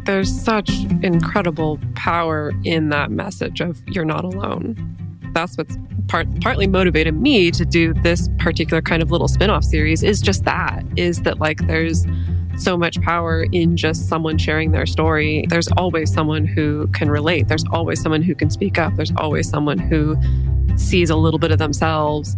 there's such incredible power in that message of you're not alone. That's what's partly motivated me to do this particular kind of little spin-off series is that like there's so much power in just someone sharing their story. There's always someone who can relate. There's always someone who can speak up. There's always someone who sees a little bit of themselves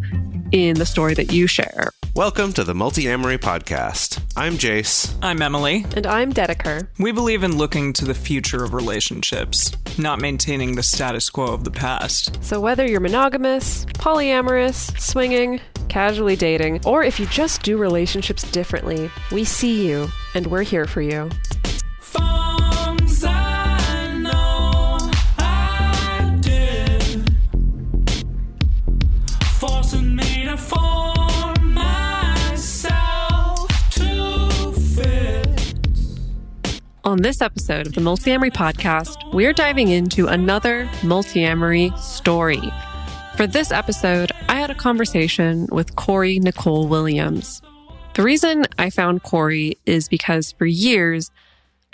in the story that you share. Welcome to the Multiamory Podcast. I'm Jace. I'm Emily. And I'm Dedeker. We believe in looking to the future of relationships, not maintaining the status quo of the past. So whether you're monogamous, polyamorous, swinging, casually dating, or if you just do relationships differently, we see you and we're here for you. On this episode of the Multiamory Podcast, we're diving into another Multiamory story. For this episode, I had a conversation with Kori Nicole Williams. The reason I found Kori is because for years,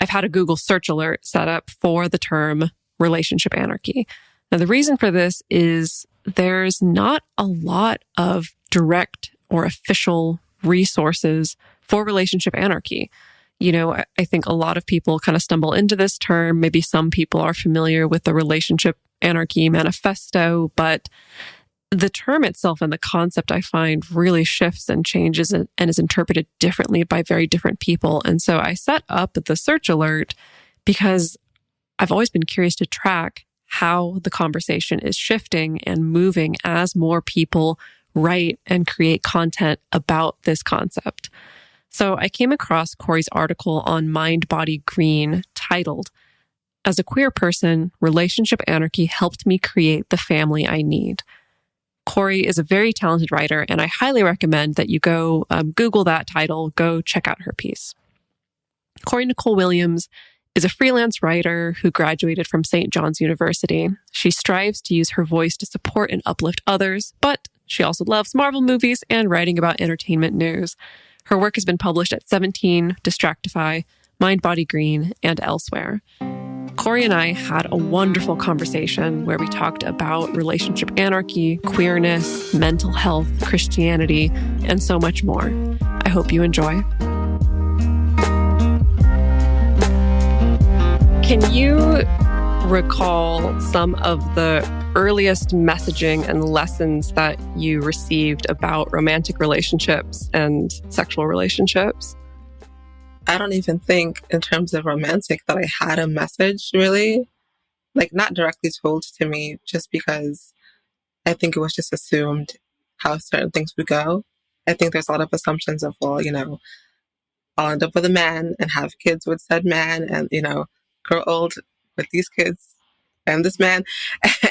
I've had a Google search alert set up for the term relationship anarchy. Now, the reason for this is there's not a lot of direct or official resources for relationship anarchy. You know, I think a lot of people kind of stumble into this term. Maybe some people are familiar with the Relationship Anarchy Manifesto, but the term itself and the concept I find really shifts and changes and is interpreted differently by very different people. And so I set up the search alert because I've always been curious to track how the conversation is shifting and moving as more people write and create content about this concept. So I came across Kori's article on Mind Body Green titled, "As a queer person, relationship anarchy helped me create the family I need." Kori is a very talented writer, and I highly recommend that you go Google that title, go check out her piece. Kori Nicole Williams is a freelance writer who graduated from St. John's University. She strives to use her voice to support and uplift others, but she also loves Marvel movies and writing about entertainment news. Her work has been published at 17, Distractify, Mind Body Green, and elsewhere. Kori and I had a wonderful conversation where we talked about relationship anarchy, queerness, mental health, Christianity, and so much more. I hope you enjoy. Can you recall some of the earliest messaging and lessons that you received about romantic relationships and sexual relationships? I don't even think in terms of romantic that I had a message really, like not directly told to me, just because I think it was just assumed how certain things would go. I think there's a lot of assumptions of, well, I'll end up with a man and have kids with said man and, grow old with these kids and this man.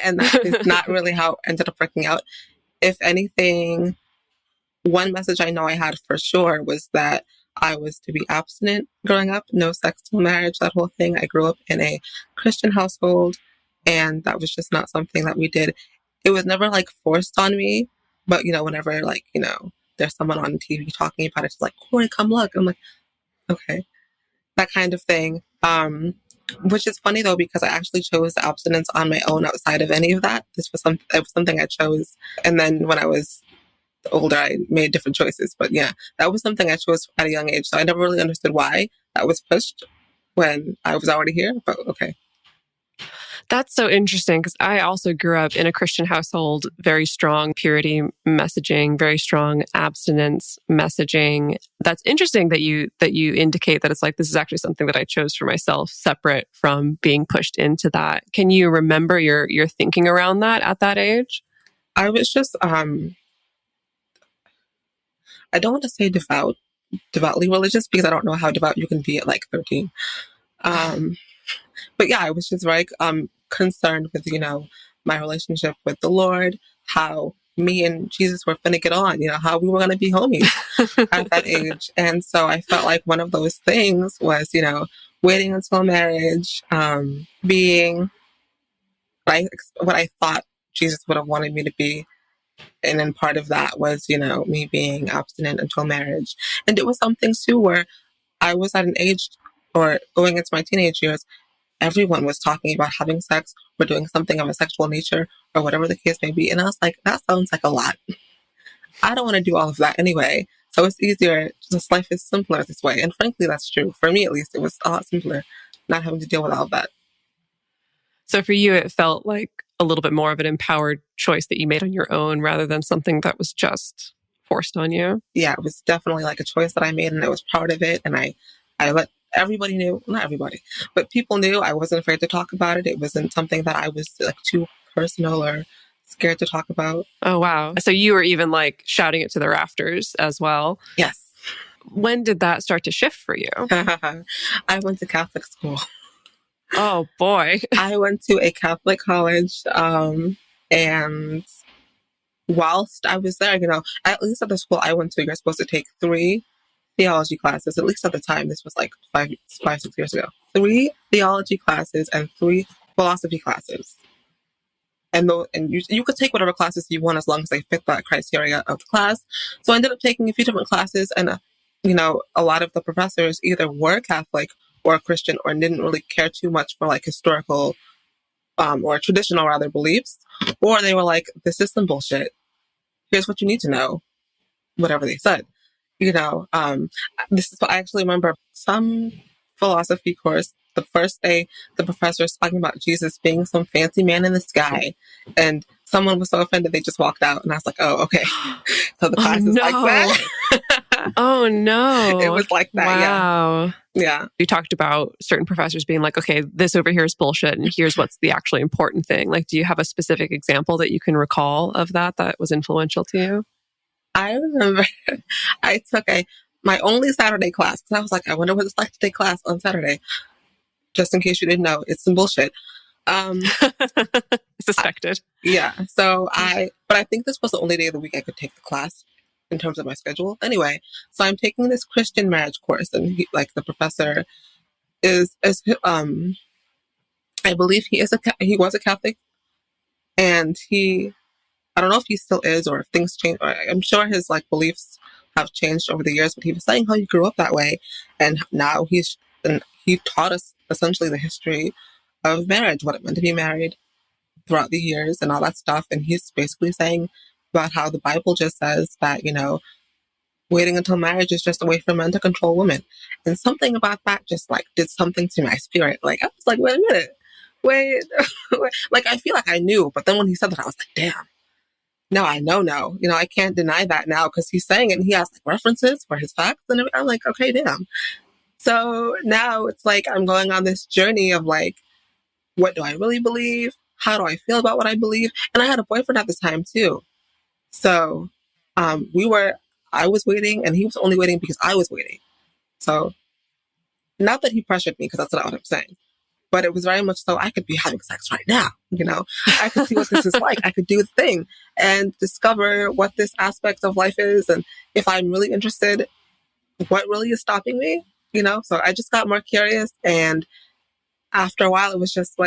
And that is not really how it ended up working out. If anything, one message I know I had for sure was that I was to be abstinent growing up, no sex till marriage, that whole thing. I grew up in a Christian household, and that was just not something that we did. It was never forced on me, but whenever there's someone on TV talking about it, it's like, Kori, come look. I'm like, okay, that kind of thing. Which is funny though, because I actually chose abstinence on my own outside of any of that. It was something I chose. And then when I was older, I made different choices. But yeah, that was something I chose at a young age. So I never really understood why that was pushed when I was already here. But okay. That's so interesting because I also grew up in a Christian household, very strong purity messaging, very strong abstinence messaging. That's interesting that you indicate that it's like, this is actually something that I chose for myself, separate from being pushed into that. Can you remember your thinking around that at that age? I was just, I don't want to say devoutly religious, because I don't know how devout you can be at 13. But yeah, I was just very concerned with, my relationship with the Lord, how me and Jesus were going to get on, how we were going to be homies at that age. And so I felt like one of those things was, waiting until marriage, being like what I thought Jesus would have wanted me to be. And then part of that was, me being abstinent until marriage. And it was something too where I was at an age or going into my teenage years, everyone was talking about having sex or doing something of a sexual nature or whatever the case may be. And I was like, that sounds like a lot. I don't want to do all of that anyway. So it's easier. Just life is simpler this way. And frankly, that's true. For me, at least, it was a lot simpler not having to deal with all of that. So for you, it felt like a little bit more of an empowered choice that you made on your own rather than something that was just forced on you. Yeah, it was definitely like a choice that I made, and I was proud of it. And I let everybody knew, not everybody, but people knew I wasn't afraid to talk about it. It wasn't something that I was like too personal or scared to talk about. Oh, wow. So you were even like shouting it to the rafters as well. Yes. When did that start to shift for you? I went to Catholic school. Oh, boy. I went to a Catholic college, and whilst I was there, at least at the school I went to, you're supposed to take 3 theology classes, at least at the time. This was like 6 years ago. 3 theology classes and 3 philosophy classes. And you could take whatever classes you want as long as they fit that criteria of the class. So I ended up taking a few different classes, and a lot of the professors either were Catholic or Christian or didn't really care too much for like historical or traditional rather beliefs, or they were like, this is some bullshit. Here's what you need to know, whatever they said. This is what I actually remember some philosophy course. The first day, the professor was talking about Jesus being some fancy man in the sky, and someone was so offended they just walked out. And I was like, "Oh, okay." So the class is like that. Oh no! It was like that. Wow. Yeah. You talked about certain professors being like, "Okay, this over here is bullshit, and here's what's the actually important thing." Like, do you have a specific example that you can recall of that was influential to you? I remember I took my only Saturday class because I was like, I wonder what it's like to take class on Saturday. Just in case you didn't know, it's some bullshit. Suspected. So but I think this was the only day of the week I could take the class in terms of my schedule. Anyway, so I'm taking this Christian marriage course, and the professor is I believe he was a Catholic, and I don't know if he still is or if things change. I'm sure his beliefs have changed over the years, but he was saying how he grew up that way, and now he taught us essentially the history of marriage, what it meant to be married throughout the years and all that stuff. And he's basically saying about how the Bible just says that, waiting until marriage is just a way for men to control women. And something about that just did something to my spirit. I was like, wait a minute, wait. I feel like I knew, but then when he said that, I was like, damn. No, I know now. I can't deny that now because he's saying it and he has references for his facts and everything. I'm like, okay, damn. So now it's I'm going on this journey of what do I really believe? How do I feel about what I believe? And I had a boyfriend at the time too. So I was waiting and he was only waiting because I was waiting. So not that he pressured me, because that's not what I'm saying, but it was very much so I could be having sex right now. I could see what this is like. I could do the thing and discover what this aspect of life is. And if I'm really interested, what really is stopping me? So I just got more curious. And after a while, it was just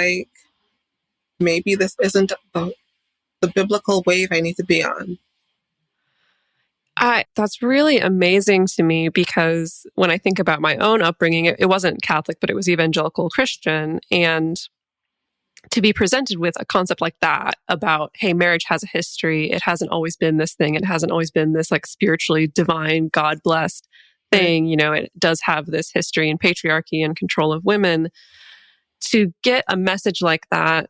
maybe this isn't the biblical wave I need to be on. That's really amazing to me, because when I think about my own upbringing, it wasn't Catholic, but it was evangelical Christian. And to be presented with a concept like that about, hey, marriage has a history. It hasn't always been this thing. It hasn't always been this spiritually divine, God-blessed thing. It does have this history and patriarchy and control of women. To get a message like that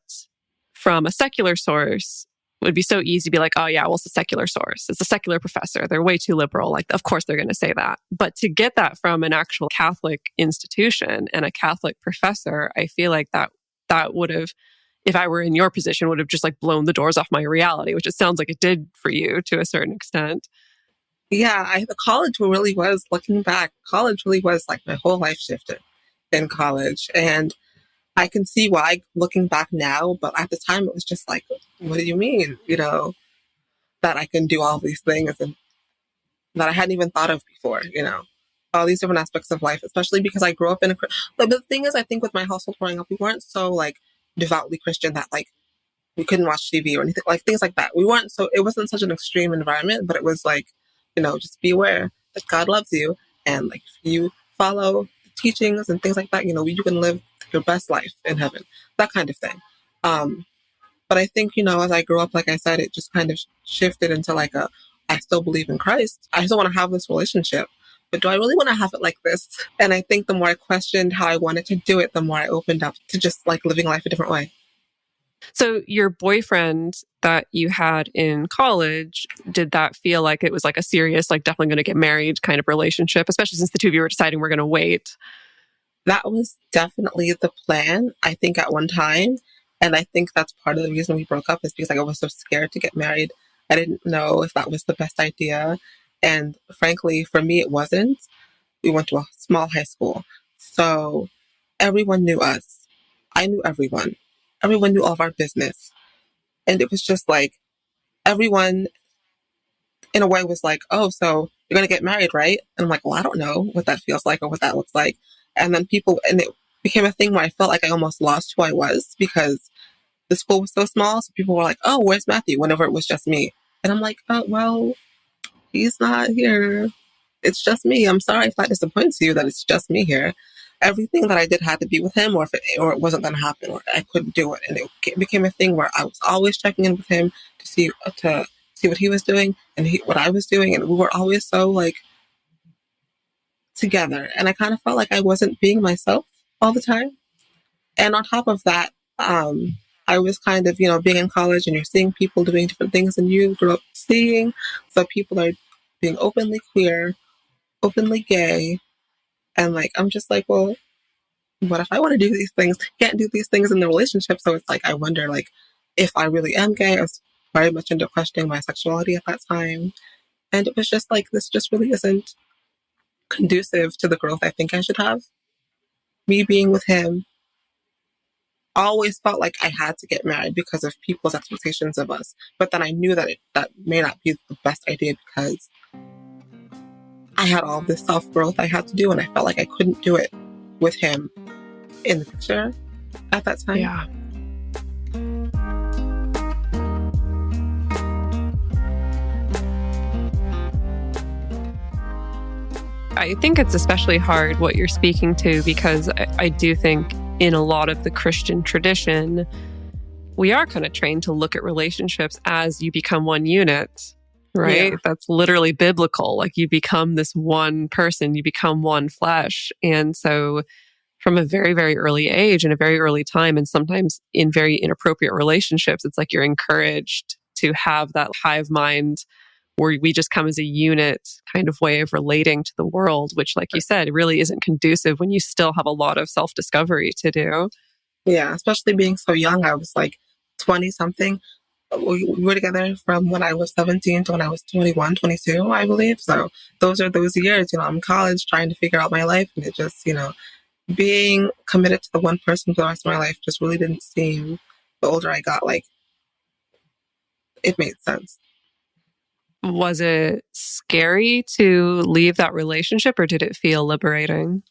from a secular source would be so easy to be like, oh yeah, well, it's a secular source. It's a secular professor. They're way too liberal. Of course they're going to say that. But to get that from an actual Catholic institution and a Catholic professor, I feel like that would have, if I were in your position, would have just blown the doors off my reality, which it sounds like it did for you to a certain extent. Yeah, the college really was, looking back, college really was my whole life shifted in college. And I can see why looking back now, but at the time it was just what do you mean? That I can do all these things and that I hadn't even thought of before, all these different aspects of life, especially because I grew up in but the thing is, I think with my household growing up, we weren't so devoutly Christian that we couldn't watch TV or anything, things like that. We weren't it wasn't such an extreme environment, but it was just be aware that God loves you. And if you follow the teachings and things like that. You can live your best life in heaven, that kind of thing. But I think, as I grew up, like I said, it just kind of shifted into like I still believe in Christ. I still want to have this relationship, but do I really want to have it like this? And I think the more I questioned how I wanted to do it, the more I opened up to just like living life a different way. So your boyfriend that you had in college, did that feel like it was like a serious, like definitely going to get married kind of relationship, especially since the two of you were deciding we're going to wait? That was definitely the plan, I think, at one time. And I think that's part of the reason we broke up is because I was so scared to get married. I didn't know if that was the best idea. And frankly, for me, it wasn't. We went to a small high school. So everyone knew us. I knew everyone. Everyone knew all of our business. And it was just like everyone in a way was like, oh, so you're going to get married, right? And I'm like, well, I don't know what that feels like or what that looks like. And then it became a thing where I felt like I almost lost who I was because the school was so small. So people were like, oh, where's Matthew? Whenever it was just me. And I'm like, oh, well, he's not here. It's just me. I'm sorry if that disappoints you that it's just me here. Everything that I did had to be with him or it wasn't going to happen or I couldn't do it. And it became a thing where I was always checking in with him to see what he was doing and what I was doing. And we were always so like together. And I kind of felt like I wasn't being myself all the time. And on top of that, I was kind of, being in college and you're seeing people doing different things than you grew up seeing. So people are being openly queer, openly gay. And like, I'm just like, well, what if I want to do these things? Can't do these things in the relationship. So it's like, I wonder like if I really am gay. I was very much into questioning my sexuality at that time. And it was just like, this just really isn't conducive to the growth I think I should have. Me being with him, I always felt like I had to get married because of people's expectations of us. But then I knew that that may not be the best idea because I had all this self-growth I had to do and I felt like I couldn't do it with him in the picture at that time. Yeah. I think it's especially hard what you're speaking to because I do think in a lot of the Christian tradition, we are kind of trained to look at relationships as you become one unit, right? Yeah. That's literally biblical. Like you become this one person, you become one flesh. And so from a very, very early age and a very early time, and sometimes in very inappropriate relationships, it's like you're encouraged to have that hive mind where we just come as a unit kind of way of relating to the world, which, like you said, really isn't conducive when you still have a lot of self-discovery to do. Yeah, especially being so young. I was like 20 something. We were together from when I was 17 to when I was 21, 22, I believe. So those are those years, I'm in college trying to figure out my life. And it just, being committed to the one person for the rest of my life just really didn't seem, the older I got, like it made sense. Was it scary to leave that relationship or did it feel liberating?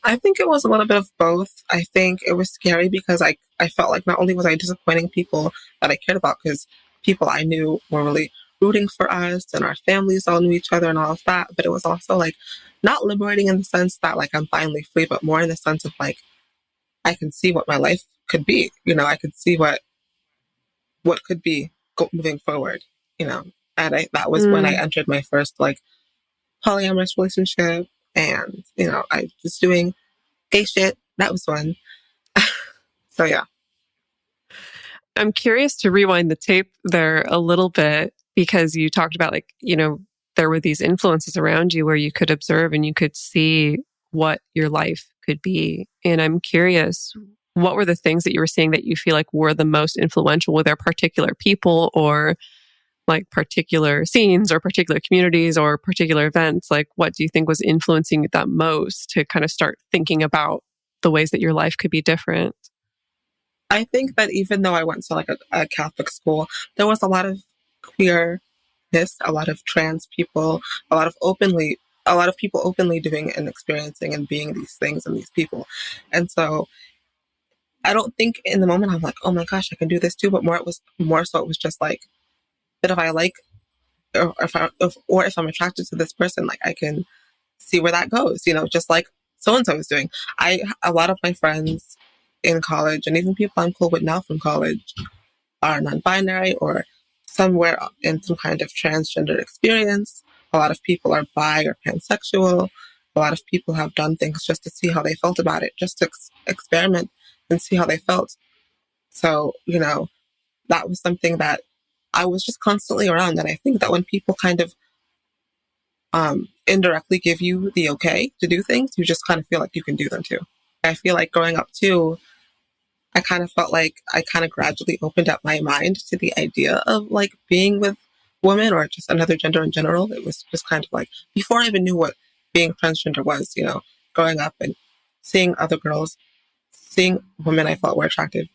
I think it was a little bit of both. I think it was scary because I felt like not only was I disappointing people that I cared about, because people I knew were really rooting for us and our families all knew each other and all of that, but it was also like not liberating in the sense that like I'm finally free, but more in the sense of like I can see what my life could be. I could see what could be moving forward. And that was when I entered my first like polyamorous relationship, and I was doing gay shit. That was fun. So yeah. I'm curious to rewind the tape there a little bit because you talked about like, there were these influences around you where you could observe and you could see what your life could be. And I'm curious, what were the things that you were seeing that you feel like were the most influential? Were there particular people or like particular scenes or particular communities or particular events? Like, what do you think was influencing you that most to kind of start thinking about the ways that your life could be different? I think that even though I went to like a Catholic school, there was a lot of queerness, a lot of trans people, a lot of people openly doing and experiencing and being these things and these people. And so I don't think in the moment I'm like, oh my gosh, I can do this too. But it was just like, that if I like, or if I'm attracted to this person, like I can see where that goes, just like so-and-so is doing. A lot of my friends in college, and even people I'm cool with now from college, are non-binary or somewhere in some kind of transgender experience. A lot of people are bi or pansexual. A lot of people have done things just to see how they felt about it, just to experiment and see how they felt. So, that was something that I was just constantly around. And I think that when people kind of indirectly give you the okay to do things, you just kind of feel like you can do them too. I feel like growing up too, I kind of felt like I kind of gradually opened up my mind to the idea of like being with women or just another gender in general. It was just kind of like before I even knew what being transgender was, growing up and seeing other girls, seeing women I thought were attractive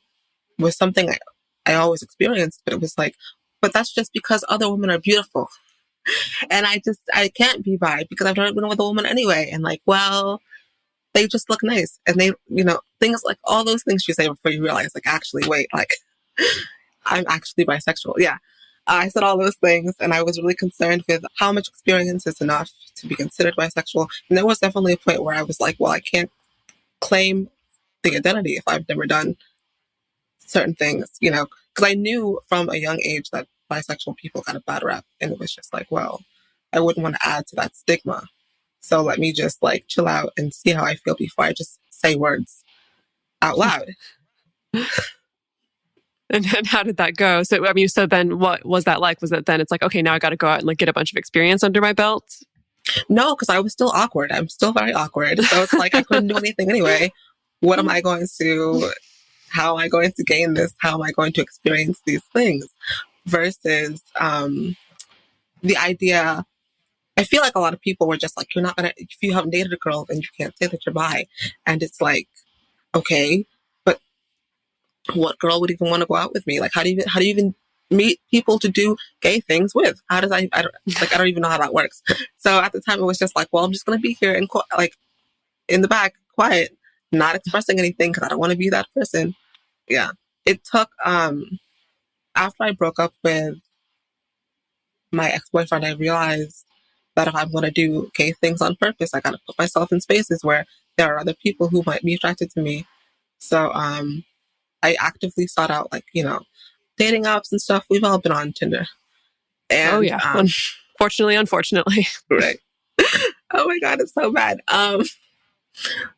was something I always experienced, but it was like, but that's just because other women are beautiful. And I can't be bi because I've never been with a woman anyway. And like, well, they just look nice. And they, things like all those things you say before you realize, like, actually, wait, like, I'm actually bisexual. Yeah. I said all those things and I was really concerned with how much experience is enough to be considered bisexual. And there was definitely a point where I was like, well, I can't claim the identity if I've never done certain things, because I knew from a young age that bisexual people got a bad rap. And it was just like, well, I wouldn't want to add to that stigma. So let me just like chill out and see how I feel before I just say words out loud. And how did that go? So, I mean, so then what was that like? Was it then it's like, okay, now I got to go out and like get a bunch of experience under my belt? No, because I was still awkward. I'm still very awkward. So it's like, I couldn't do anything anyway. What am I going to, how am I going to gain this? How am I going to experience these things? Versus the idea, I feel like a lot of people were just like, you're not going to, if you haven't dated a girl, then you can't say that you're bi. And it's like, okay, but what girl would even want to go out with me? Like, how do you even meet people to do gay things with? How does I don't even know how that works. So at the time it was just like, well, I'm just going to be here and like in the back, quiet, not expressing anything because I don't want to be that person. Yeah. It took, after I broke up with my ex-boyfriend, I realized that if I'm going to do gay things on purpose, I got to put myself in spaces where there are other people who might be attracted to me. So I actively sought out, like, dating apps and stuff. We've all been on Tinder. And, oh, yeah. Unfortunately. Right. Oh, my God, it's so bad.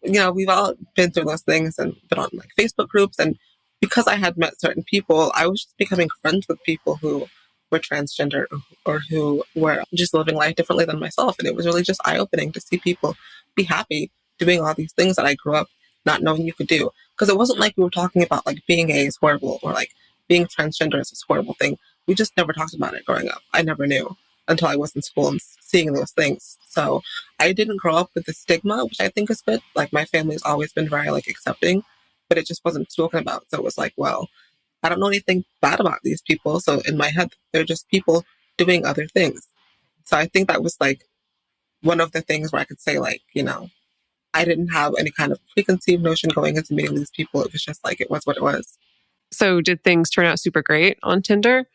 We've all been through those things and been on, like, Facebook groups. And because I had met certain people, I was just becoming friends with people who were transgender or who were just living life differently than myself. And it was really just eye-opening to see people be happy doing all these things that I grew up not knowing you could do. Because it wasn't like we were talking about like being gay is horrible or like being transgender is this horrible thing. We just never talked about it growing up. I never knew until I was in school and seeing those things. So I didn't grow up with the stigma, which I think is good. Like my family's always been very like accepting, but it just wasn't spoken about. So it was like, well, I don't know anything bad about these people. So in my head, they're just people doing other things. So I think that was like one of the things where I could say like, I didn't have any kind of preconceived notion going into meeting these people. It was just like, it was what it was. So did things turn out super great on Tinder?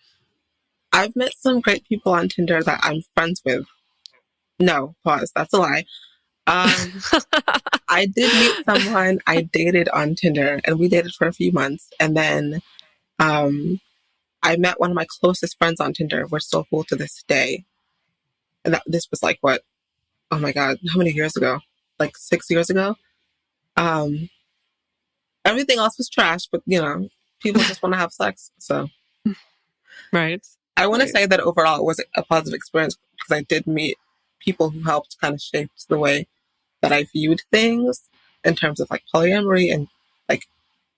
I've met some great people on Tinder that I'm friends with. No, pause. That's a lie. I did meet someone I dated on Tinder and we dated for a few months. And then I met one of my closest friends on Tinder. We're still cool to this day. And this was like, what? Oh my God. How many years ago? Like 6 years ago. Everything else was trash, but people just want to have sex. So, right. I want to say that overall it was a positive experience because I did meet people who helped kind of shape the way that I viewed things in terms of like polyamory and like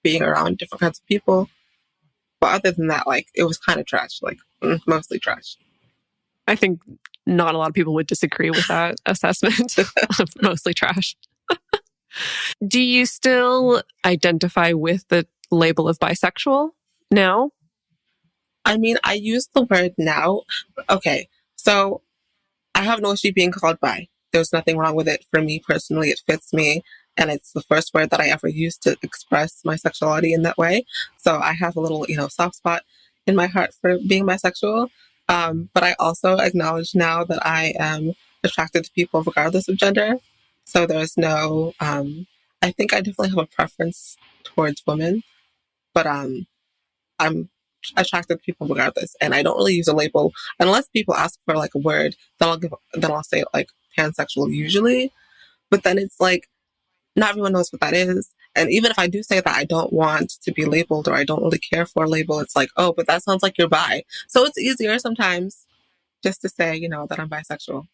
being around different kinds of people. But other than that, like it was kind of trash, like mostly trash. I think not a lot of people would disagree with that assessment of mostly trash. Do you still identify with the label of bisexual now? I mean, I use the word now. Okay, so I have no issue being called bi. There's nothing wrong with it for me personally. It fits me. And it's the first word that I ever used to express my sexuality in that way. So I have a little, soft spot in my heart for being bisexual. But I also acknowledge now that I am attracted to people regardless of gender. So there's no, I think I definitely have a preference towards women, but I'm attracted to people regardless. And I don't really use a label unless people ask for like a word, then I'll say like pansexual usually. But then it's like, not everyone knows what that is. And even if I do say that I don't want to be labeled or I don't really care for a label, it's like, oh, but that sounds like you're bi. So it's easier sometimes just to say, that I'm bisexual.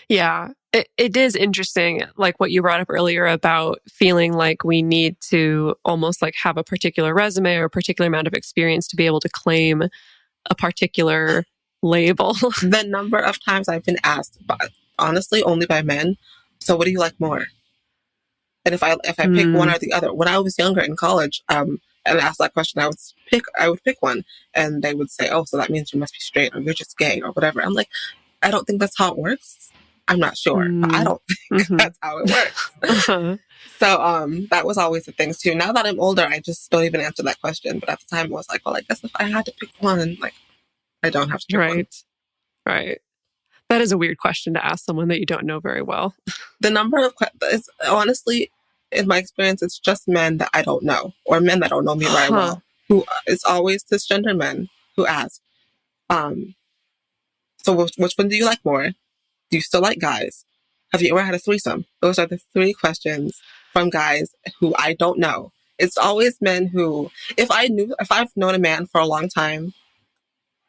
Yeah, it is interesting, like what you brought up earlier about feeling like we need to almost like have a particular resume or a particular amount of experience to be able to claim a particular label. The number of times I've been asked, but honestly, only by men. So what do you like more? And if I pick one or the other, when I was younger in college, and asked that question, I would pick one, and they would say, "Oh, so that means you must be straight, or you're just gay, or whatever." I'm like, I don't think that's how it works. I'm not sure, but I don't think that's how it works. So that was always the thing too. Now that I'm older, I just don't even answer that question. But at the time, it was like, well, I guess if I had to pick one, like, I don't have to pick one. Right. That is a weird question to ask someone that you don't know very well. The number of questions, honestly, in my experience, it's just men that I don't know, or men that don't know me very well. It's always cisgender men who ask. So which one do you like more? Do you still like guys? Have you ever had a threesome? Those are the three questions from guys who I don't know. It's always men who, if I've known a man for a long time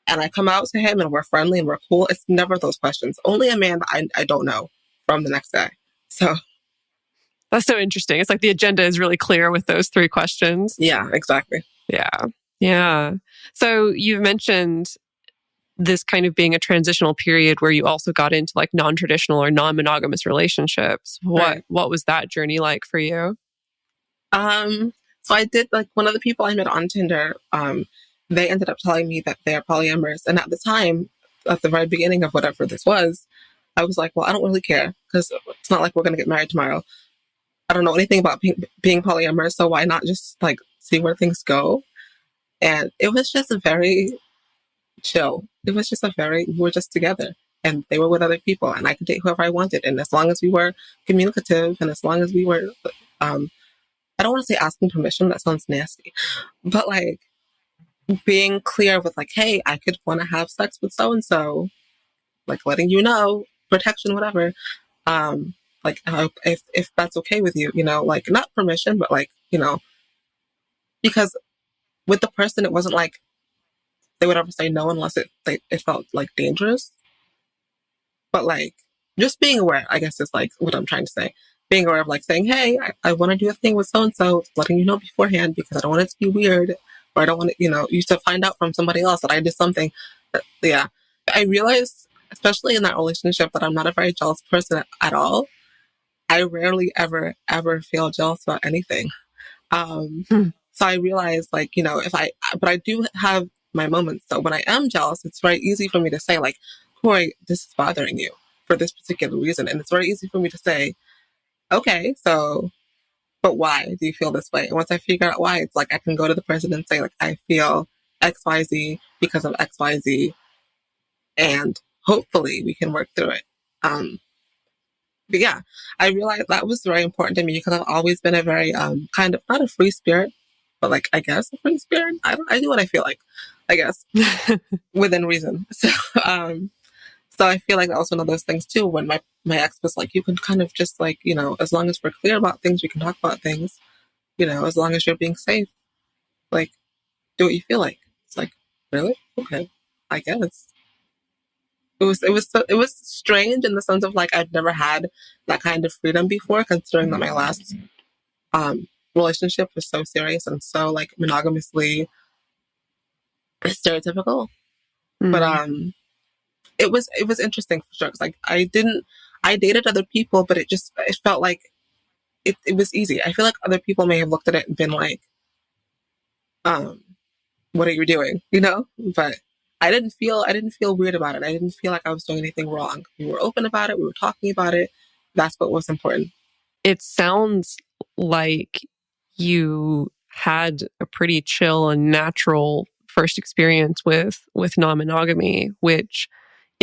and I come out to him and we're friendly and we're cool, it's never those questions. Only a man that I don't know from the next guy. So that's so interesting. It's like the agenda is really clear with those three questions. Yeah, exactly. Yeah. So you've mentioned this kind of being a transitional period where you also got into like non-traditional or non-monogamous relationships. What was that journey like for you? So I did, like, one of the people I met on Tinder, they ended up telling me that they're polyamorous. And at the time, at the very beginning of whatever this was, I was like, well, I don't really care because it's not like we're going to get married tomorrow. I don't know anything about being polyamorous, so why not just like see where things go? And it was just very chill. It was just we were just together and they were with other people and I could date whoever I wanted. And as long as we were communicative and as long as we were, I don't want to say asking permission, that sounds nasty, but like being clear with like, hey, I could want to have sex with so-and-so, like letting you know, protection, whatever. Like if that's okay with you, like not permission, but like, because with the person, it wasn't like they would ever say no unless it felt like dangerous. But like just being aware, I guess is like what I'm trying to say. Being aware of like saying, hey, I want to do a thing with so-and-so, letting you know beforehand because I don't want it to be weird or I don't want to, you to find out from somebody else that I did something. Yeah. I realized, especially in that relationship, that I'm not a very jealous person at all. I rarely ever feel jealous about anything. So I realized like, but I do have my moments. So when I am jealous, it's very easy for me to say like, Kori, this is bothering you for this particular reason. And it's very easy for me to say, okay, so, but why do you feel this way? And once I figure out why, it's like, I can go to the person and say like, I feel XYZ because of XYZ. And hopefully we can work through it. But yeah, I realized that was very important to me because I've always been a very kind of not a free spirit, but like I guess a free spirit. I do what I feel like, I guess, within reason. So so I feel like that was one of those things too. When my ex was like, you can kind of just like as long as we're clear about things, we can talk about things. As long as you're being safe, like do what you feel like. It's like really okay, I guess. It was strange in the sense of like I've never had that kind of freedom before, considering that my last relationship was so serious and so like monogamously stereotypical. But it was interesting for sure because like I dated other people, but it felt like it was easy. I feel like other people may have looked at it and been like, what are you doing? But I didn't feel weird about it. I didn't feel like I was doing anything wrong. We were open about it. We were talking about it. That's what was important. It sounds like you had a pretty chill and natural first experience with non-monogamy, which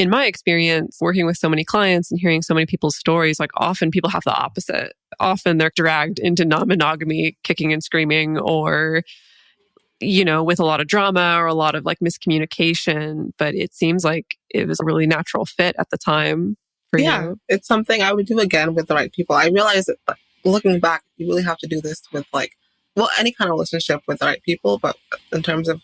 in my experience, working with so many clients and hearing so many people's stories, like often people have the opposite. Often they're dragged into non-monogamy, kicking and screaming, or, with a lot of drama or a lot of like miscommunication. But it seems like it was a really natural fit at the time for you. It's something I would do again with the right people. I realize that looking back, you really have to do this with any kind of relationship with the right people. But in terms of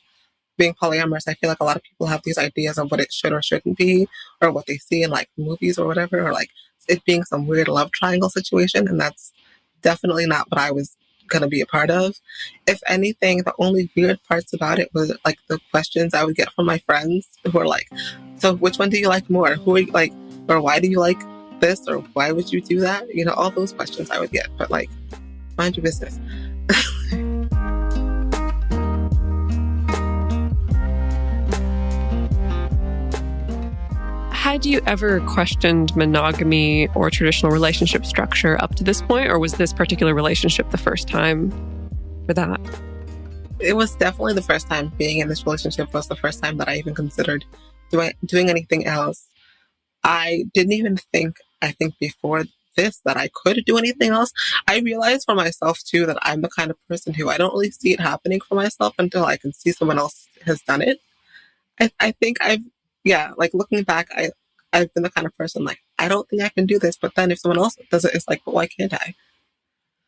being polyamorous, I feel like a lot of people have these ideas of what it should or shouldn't be, or what they see in like movies or whatever, or like it being some weird love triangle situation. And that's definitely not what I was going to be a part of. If anything, the only weird parts about it was like the questions I would get from my friends who were like, so which one do you like more? Who are you like, or why do you like this? Or why would you do that? All those questions I would get, but like, mind your business. Had you ever questioned monogamy or traditional relationship structure up to this point, or was this particular relationship the first time for that? It was definitely the first time. Being in this relationship was the first time that I even considered doing anything else. I didn't even think, before this, that I could do anything else. I realized for myself too that I'm the kind of person who I don't really see it happening for myself until I can see someone else has done it. I think looking back, I've been the kind of person like, I don't think I can do this. But then if someone else does it, it's like, but why can't I?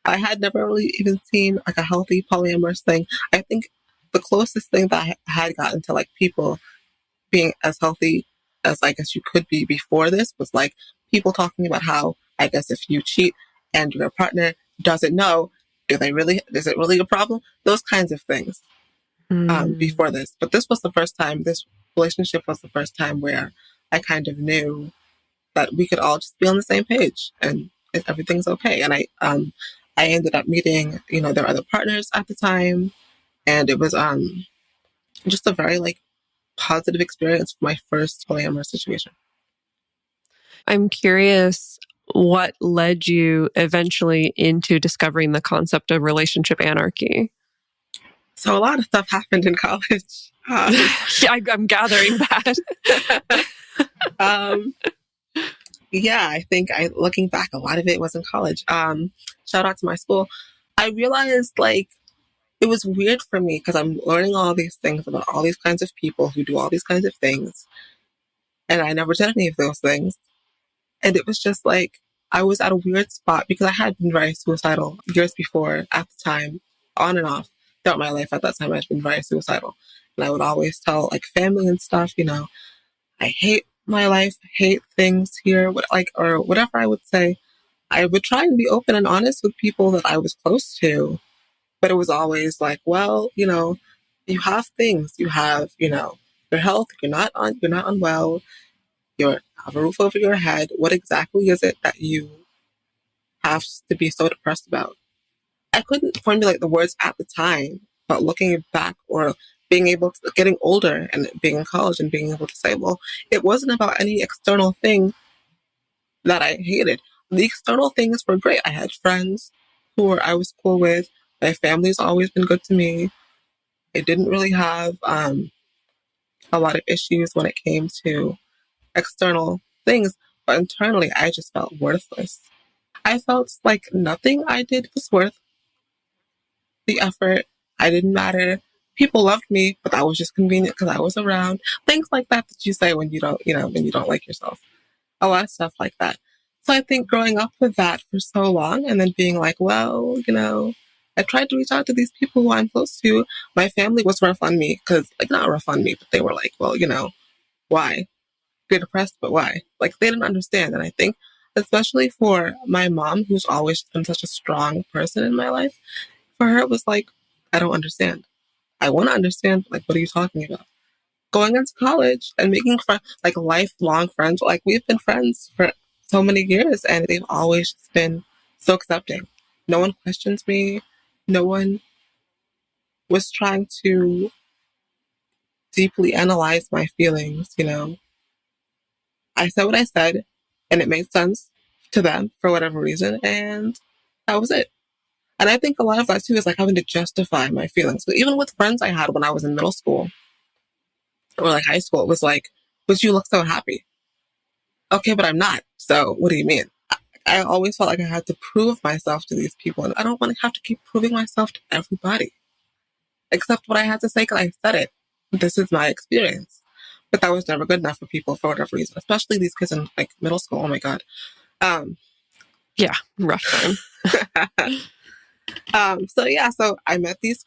I had never really even seen like a healthy polyamorous thing. I think the closest thing that I had gotten to like people being as healthy as I guess you could be before this was like people talking about how, I guess if you cheat and your partner doesn't know, is it really a problem? Those kinds of things. Before this. But this relationship was the first time where I kind of knew that we could all just be on the same page and everything's okay. And I ended up meeting, their other partners at the time. And it was just a very like positive experience for my first polyamorous situation. I'm curious what led you eventually into discovering the concept of relationship anarchy. So a lot of stuff happened in college. I'm gathering that. I think looking back, a lot of it was in college. Shout out to my school. I realized like it was weird for me because I'm learning all these things about all these kinds of people who do all these kinds of things. And I never did any of those things. And it was just like, I was at a weird spot because I had been very suicidal years before at the time, on and off. Throughout my life at that time, I'd been very suicidal. And I would always tell like family and stuff, I hate my life, hate things here, or whatever I would say. I would try and be open and honest with people that I was close to. But it was always like, well, you have things. You have, your health. You're not unwell. You have a roof over your head. What exactly is it that you have to be so depressed about? I couldn't formulate the words at the time, but looking back or getting older and being in college and being able to say, well, it wasn't about any external thing that I hated. The external things were great. I had friends I was cool with. My family's always been good to me. I didn't really have a lot of issues when it came to external things, but internally, I just felt worthless. I felt like nothing I did was worth the effort. I didn't matter. People loved me, but that was just convenient because I was around. Things like that you say when you don't like yourself. A lot of stuff like that. So I think growing up with that for so long and then being like, well, I tried to reach out to these people who I'm close to. My family was rough on me because, like, not rough on me, but they were like, well, why? You're depressed, but why? Like, they didn't understand. And I think, especially for my mom, who's always been such a strong person in my life, for her, it was like, I don't understand. I want to understand, like, what are you talking about? Going into college and making like lifelong friends. Like, we've been friends for so many years and they've always been so accepting. No one questions me. No one was trying to deeply analyze my feelings, I said what I said and it made sense to them for whatever reason. And that was it. And I think a lot of that too is like having to justify my feelings. But even with friends I had when I was in middle school or like high school, it was like, but you look so happy. okay, but I'm not. So what do you mean? I always felt like I had to prove myself to these people. And I don't want to have to keep proving myself to everybody. Except what I had to say, because I said it. This is my experience. But that was never good enough for people for whatever reason, especially these kids in like middle school. Oh my God. Yeah, rough time. So I met these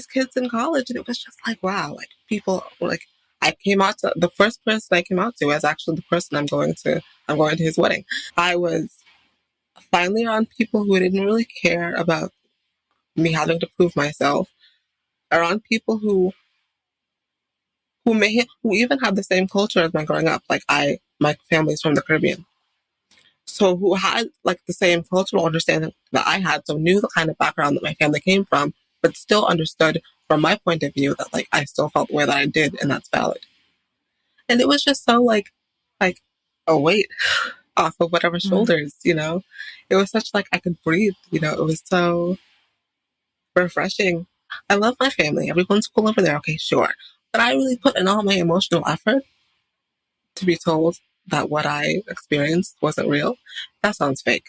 kids in college, and it was just like, wow, like people were like, the first person I came out to was actually the person I'm going to his wedding. I was finally around people who didn't really care about me having to prove myself, around people who even had the same culture as my growing up. Like my family's from the Caribbean. So who had like the same cultural understanding that I had, so knew the kind of background that my family came from, but still understood from my point of view that like I still felt the way that I did, and that's valid. And it was just so like a weight off of whatever shoulders, you know. It was such like I could breathe, you know. It was so refreshing. I love my family. Everyone's cool over there. Okay, sure. But I really put in all my emotional effort to be told that what I experienced wasn't real. That sounds fake.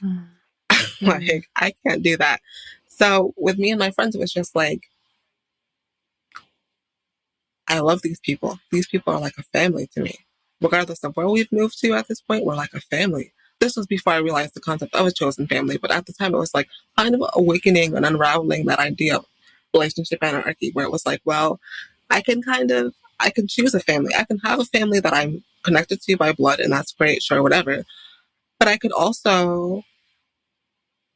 Like, I can't do that. So with me and my friends, it was just like, I love these people. These people are like a family to me. Regardless of where we've moved to at this point, we're like a family. This was before I realized the concept of a chosen family, but at the time it was like kind of awakening and unraveling that idea of relationship anarchy, where it was like, well, I can choose a family. I can have a family that I'm connected to by blood, and that's great, sure, whatever. But I could also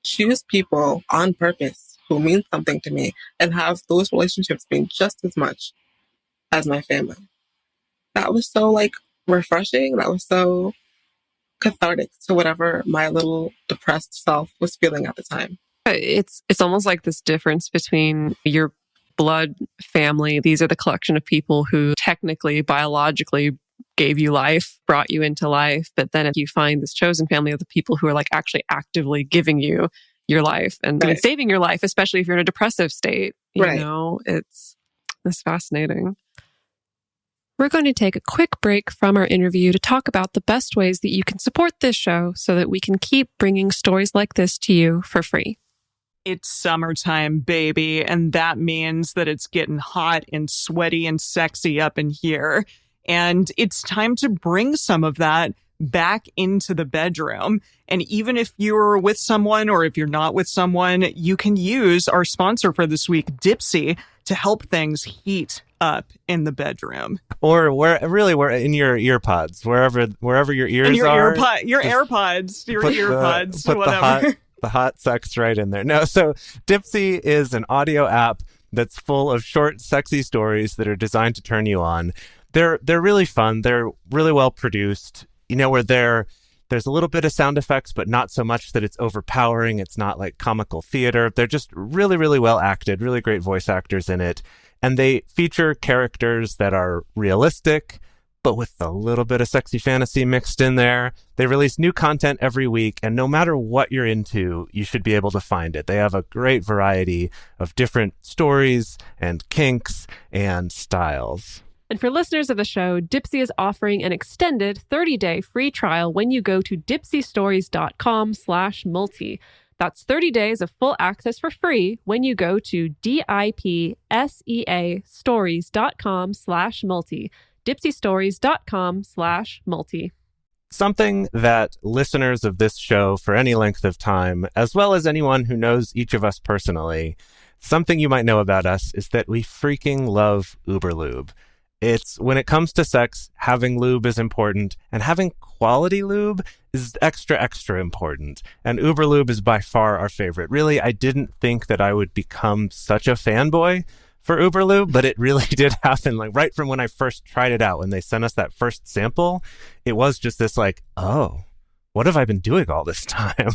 choose people on purpose who mean something to me and have those relationships mean just as much as my family. That was so like refreshing. That was so cathartic to whatever my little depressed self was feeling at the time. It's almost like this difference between your blood family. These are the collection of people who technically, biologically gave you life, brought you into life. But then if you find this chosen family of the people who are like actually actively giving you your life and saving your life, especially if you're in a depressive state, you know, it's fascinating. We're going to take a quick break from our interview to talk about the best ways that you can support this show so that we can keep bringing stories like this to you for free. It's summertime, baby, and that means that it's getting hot and sweaty and sexy up in here. And it's time to bring some of that back into the bedroom. And even if you're with someone or if you're not with someone, you can use our sponsor for this week, Dipsea, to help things heat up in the bedroom. Or we're in your ear pods, wherever your ears are. Your AirPods, whatever. The hot sex right in there. No, so Dipsea is an audio app that's full of short, sexy stories that are designed to turn you on. They're really fun. They're really well produced. You know, where there's a little bit of sound effects, but not so much that it's overpowering. It's not like comical theater. They're just really, really well acted, really great voice actors in it. And they feature characters that are realistic, but with a little bit of sexy fantasy mixed in there. They release new content every week, and no matter what you're into, you should be able to find it. They have a great variety of different stories and kinks and styles. And for listeners of the show, Dipsea is offering an extended 30-day free trial when you go to dipseastories.com/multi. That's 30 days of full access for free when you go to dipseastories.com/multi. dipseastories.com/multi. Something that listeners of this show for any length of time, as well as anyone who knows each of us personally, something you might know about us is that we freaking love Uberlube. It's when it comes to sex, having lube is important, and having quality lube is extra, extra important. And Uberlube is by far our favorite. Really, I didn't think that I would become such a fanboy for Uberlube, but it really did happen. Like right from when I first tried it out, when they sent us that first sample, it was just this like, oh, what have I been doing all this time?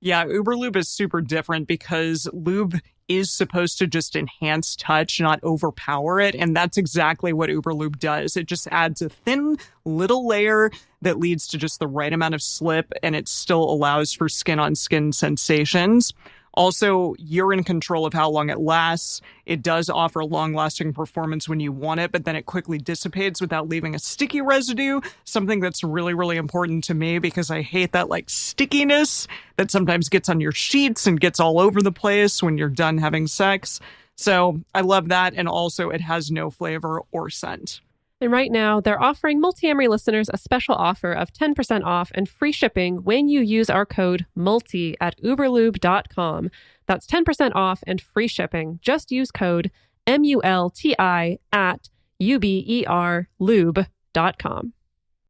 Yeah, Uberlube is super different because lube is supposed to just enhance touch, not overpower it. And that's exactly what Uberlube does. It just adds a thin little layer that leads to just the right amount of slip, and it still allows for skin-on-skin sensations. Also, you're in control of how long it lasts. It does offer long-lasting performance when you want it, but then it quickly dissipates without leaving a sticky residue, something that's really, really important to me because I hate that like stickiness that sometimes gets on your sheets and gets all over the place when you're done having sex. So I love that. And also it has no flavor or scent. And right now, they're offering Multiamory listeners a special offer of 10% off and free shipping when you use our code MULTI at uberlube.com. That's 10% off and free shipping. Just use code MULTI at uberlube.com.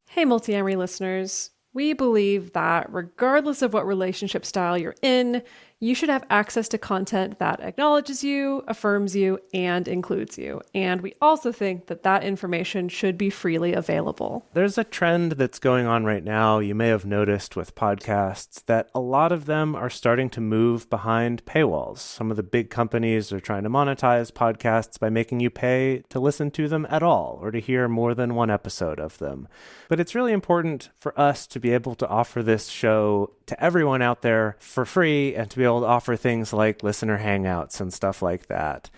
Hey, Multiamory listeners. We believe that regardless of what relationship style you're in, you should have access to content that acknowledges you, affirms you, and includes you. And we also think that that information should be freely available. There's a trend that's going on right now, you may have noticed with podcasts, that a lot of them are starting to move behind paywalls. Some of the big companies are trying to monetize podcasts by making you pay to listen to them at all or to hear more than one episode of them. But it's really important for us to be able to offer this show to everyone out there for free and to be able to offer things like listener hangouts and stuff like that.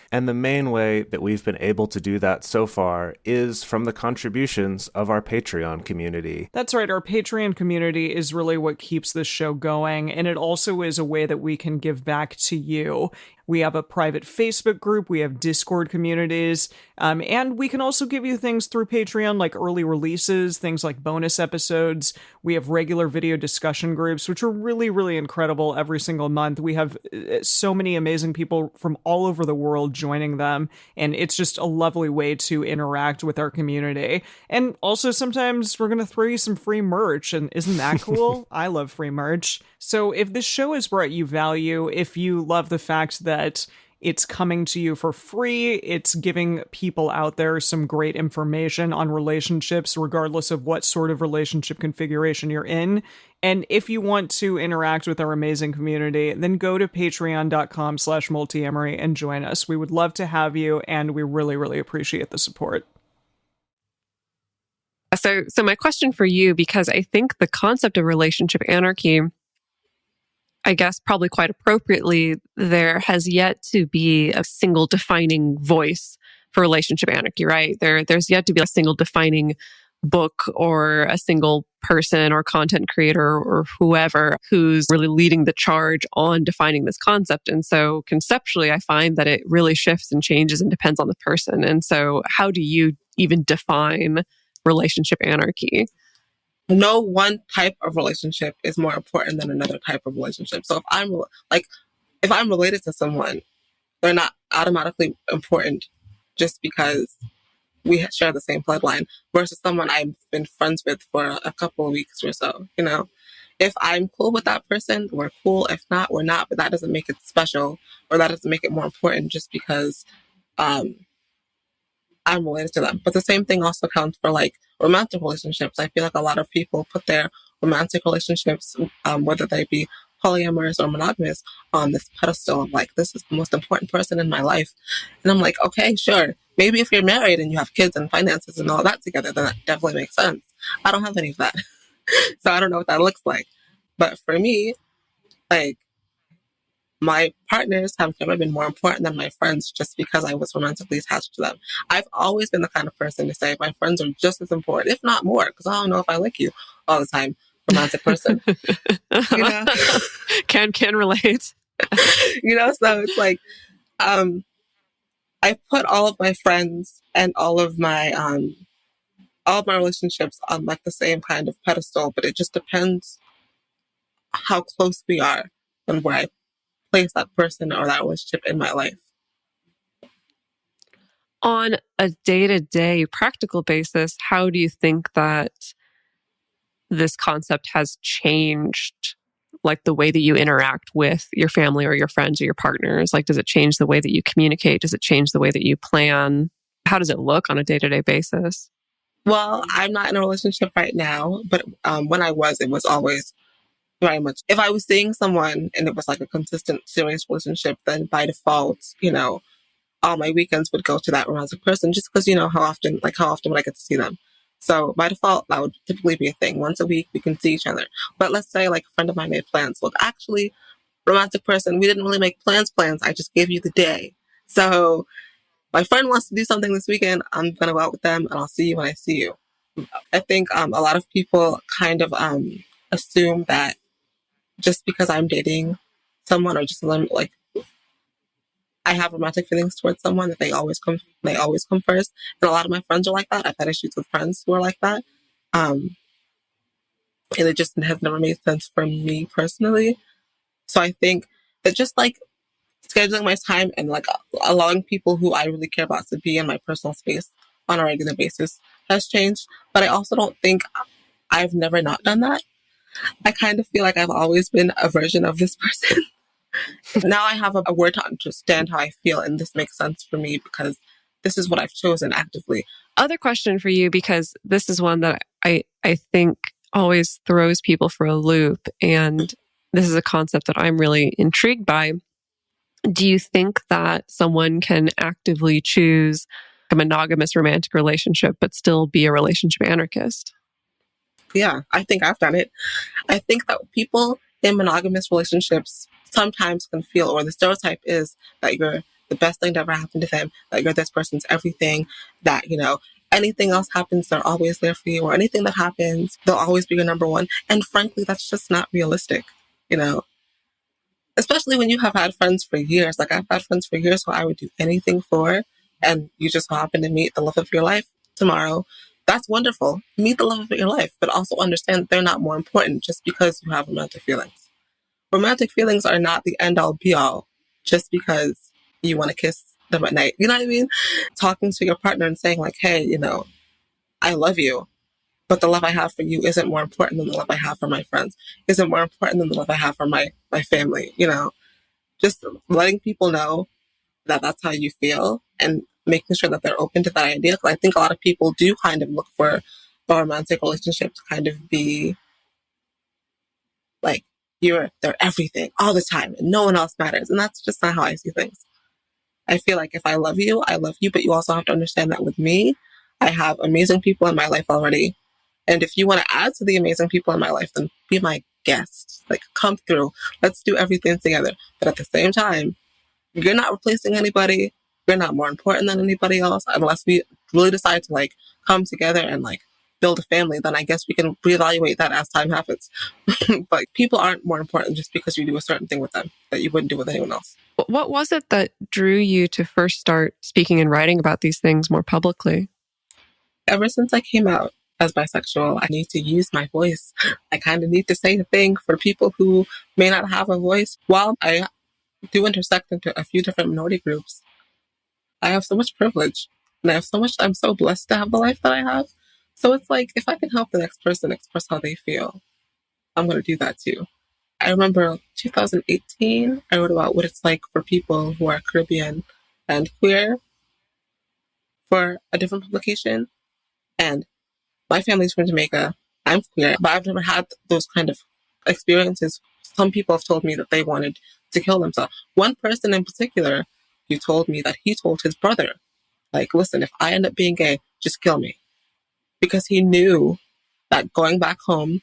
And the main way that we've been able to do that so far is from the contributions of our Patreon community. That's right. Our Patreon community is really what keeps this show going. And it also is a way that we can give back to you. We have a private Facebook group. We have Discord communities. And we can also give you things through Patreon, like early releases, things like bonus episodes. We have regular video discussion groups, which are really, really incredible every single month. We have so many amazing people from all over the world joining them. And it's just a lovely way to interact with our community. And also sometimes we're going to throw you some free merch. And isn't that cool? I love free merch. So if this show has brought you value, if you love the fact that it's coming to you for free, it's giving people out there some great information on relationships, regardless of what sort of relationship configuration you're in. And if you want to interact with our amazing community, then go to patreon.com/multiamory and join us. We would love to have you, and we really, really appreciate the support. So my question for you, because I think the concept of relationship anarchy, I guess probably quite appropriately, there has yet to be a single defining voice for relationship anarchy, right? There's yet to be a single defining book or a single person or content creator or whoever who's really leading the charge on defining this concept. And so conceptually, I find that it really shifts and changes and depends on the person. And so how do you even define relationship anarchy? No one type of relationship is more important than another type of relationship. So if I'm related to someone, they're not automatically important just because we share the same bloodline versus someone I've been friends with for a couple of weeks or so. You know, if I'm cool with that person, we're cool. If not, we're not. But that doesn't make it special, or that doesn't make it more important just because I'm related to them. But the same thing also counts for like romantic relationships. I feel like a lot of people put their romantic relationships, whether they be polyamorous or monogamous, on this pedestal of like, this is the most important person in my life. And I'm like, okay, sure. Maybe if you're married and you have kids and finances and all that together, then that definitely makes sense. I don't have any of that. So I don't know what that looks like. But for me, like, my partners have never been more important than my friends just because I was romantically attached to them. I've always been the kind of person to say my friends are just as important, if not more, because I don't know if I like you all the time. Romantic person. You know? Can relate. You know, so it's like, I put all of my friends and all of my relationships on like the same kind of pedestal, but it just depends how close we are and where I place that person or that relationship in my life. On a day-to-day practical basis, how do you think that this concept has changed, like the way that you interact with your family or your friends or your partners? Like, does it change the way that you communicate? Does it change the way that you plan? How does it look on a day-to-day basis? Well, I'm not in a relationship right now, but when I was, it was always very much, if I was seeing someone and it was like a consistent, serious relationship, then by default, you know, all my weekends would go to that romantic person just because, you know, how often would I get to see them? So by default, that would typically be a thing. Once a week, we can see each other. But let's say like a friend of mine made plans. Look, actually, romantic person. We didn't really make plans. I just gave you the day. So my friend wants to do something this weekend. I'm going to go out with them and I'll see you when I see you. I think a lot of people kind of assume that just because I'm dating someone or just like I have romantic feelings towards someone that they always come first. And a lot of my friends are like that. I've had issues with friends who are like that. And it just has never made sense for me personally. So I think that just like scheduling my time and like allowing people who I really care about to be in my personal space on a regular basis has changed. But I also don't think I've never not done that. I kind of feel like I've always been a version of this person. Now I have a word to understand how I feel, and this makes sense for me because this is what I've chosen actively. Other question for you, because this is one that I think always throws people for a loop, and this is a concept that I'm really intrigued by. Do you think that someone can actively choose a monogamous romantic relationship but still be a relationship anarchist? Yeah, I think I've done it. I think that people in monogamous relationships sometimes can feel, or the stereotype is that you're the best thing to ever happen to them, that you're this person's everything, that, you know, anything else happens, they're always there for you, or anything that happens, they'll always be your number one. And frankly, that's just not realistic, you know? Especially when you have had friends for years. Like I've had friends for years who I would do anything for, and you just happen to meet the love of your life tomorrow. That's wonderful. Meet the love of your life, but also understand that they're not more important just because you have romantic feelings. Romantic feelings are not the end all be all just because you want to kiss them at night. You know what I mean? Talking to your partner and saying like, hey, you know, I love you, but the love I have for you isn't more important than the love I have for my friends, isn't more important than the love I have for my family, you know? Just letting people know that that's how you feel and making sure that they're open to that idea. Because I think a lot of people do kind of look for a romantic relationship to kind of be like, they're everything all the time and no one else matters. And that's just not how I see things. I feel like if I love you, but you also have to understand that with me, I have amazing people in my life already. And if you want to add to the amazing people in my life, then be my guest. Like, come through. Let's do everything together. But at the same time, you're not replacing anybody. You're not more important than anybody else. Unless we really decide to like come together and like build a family, then I guess we can reevaluate that as time happens. But people aren't more important just because you do a certain thing with them that you wouldn't do with anyone else. What was it that drew you to first start speaking and writing about these things more publicly? Ever since I came out as bisexual, I need to use my voice. I kind of need to say a thing for people who may not have a voice. While I do intersect into a few different minority groups, I have so much privilege and I'm so blessed to have the life that I have. So it's like, if I can help the next person express how they feel, I'm going to do that too. I remember 2018, I wrote about what it's like for people who are Caribbean and queer for a different publication. And my family's from Jamaica. I'm queer, but I've never had those kind of experiences. Some people have told me that they wanted to kill themselves. One person in particular, who told me that he told his brother, like, listen, if I end up being gay, just kill me. Because he knew that going back home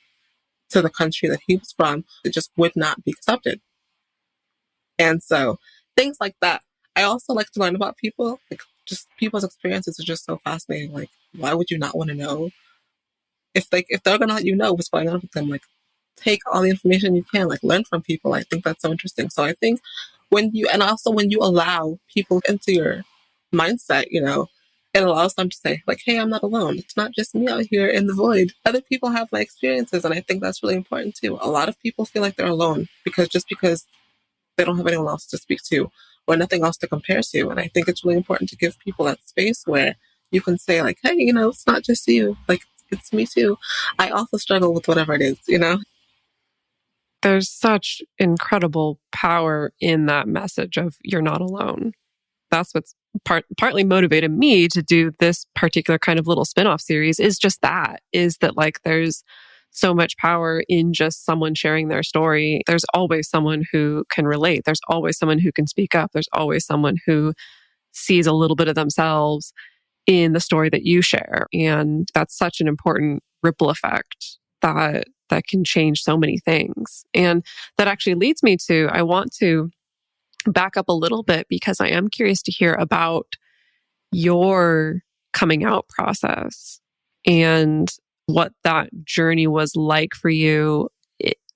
to the country that he was from, it just would not be accepted. And so things like that. I also like to learn about people. Like, just people's experiences are just so fascinating. Like, why would you not want to know? If they're gonna let you know what's going on with them, like, take all the information you can, like, learn from people. I think that's so interesting. So I think when you allow people into your mindset, you know, it allows them to say, like, hey, I'm not alone. It's not just me out here in the void. Other people have my experiences, and I think that's really important too. A lot of people feel like they're alone because they don't have anyone else to speak to or nothing else to compare to. And I think it's really important to give people that space where you can say, like, hey, you know, it's not just you. Like, it's me too. I also struggle with whatever it is, you know? There's such incredible power in that message of you're not alone. That's what's partly motivated me to do this particular kind of little spin-off series is that like there's so much power in just someone sharing their story. There's always someone who can relate. There's always someone who can speak up. There's always someone who sees a little bit of themselves in the story that you share. And that's such an important ripple effect that that can change so many things. And that actually leads me to, I want to back up a little bit because I am curious to hear about your coming out process and what that journey was like for you.